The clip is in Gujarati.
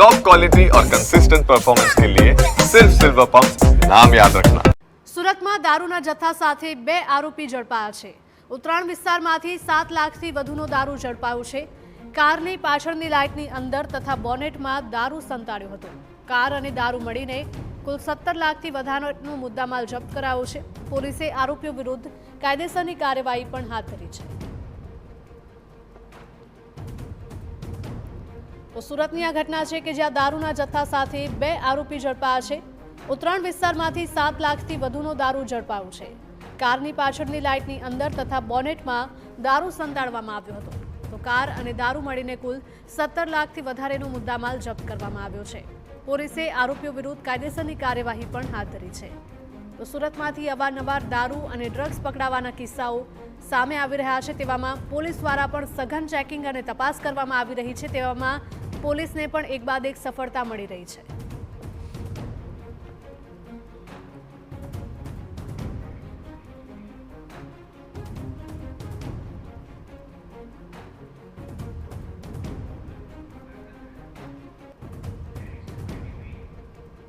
टॉप क्वालिटी और कंसिस्टेंट परफॉर्मेंस के लिए सिर्फ सिल्वर पंप नाम याद रखना। સુરતમાં દારૂના જથ્થા સાથે 2 આરોપી ઝડપાયા છે। ઉત્તરાયણ વિસ્તારમાંથી 7 લાખથી વધુનો દારૂ ઝડપાયો છે। કારની પાછળની લાઇટની અંદર તથા બોનેટમાં દારૂ સંતાડ્યો હતો। કાર અને દારૂ મળીને કુલ 17 લાખથી વધારાનો મુદ્દામાલ જપ્ત કરાયો છે। પોલીસે આરોપીઓ વિરુદ્ધ કાયદેસરની કાર્યવાહી પણ હાથ ધરી છે। તો સુરતની આ ઘટના છે કે જ્યાં દારૂના જથ્થા સાથે 2 આરોપી ઝડપાયા છે। ઉત્તરાયણ વિસ્તારમાંથી 7 લાખથી વધુનો દારૂ ઝડપાયો છે। કારની પાછળની લાઇટની અંદર તથા બોનેટમાં દારૂ સંતાડવામાં આવ્યો હતો। તો કાર અને દારૂ મળીને કુલ 17 લાખથી વધારેનો મુદ્દામાલ જપ્ત કરવામાં આવ્યો છે। પોલીસે આરોપીઓ વિરુદ્ધ કાયદેસરની કાર્યવાહી પણ હાથ ધરી છે। તો સુરતમાંથી અવારનવાર દારૂ અને ડ્રગ્સ પકડાવાના કિસ્સાઓ સામે આવી રહ્યા છે। તેવામાં પોલીસ દ્વારા પણ સઘન ચેકિંગ અને તપાસ કરવામાં આવી રહી છે। તેવામાં પોલીસને પણ એક બાદ એક સફળતા મળી રહી છે।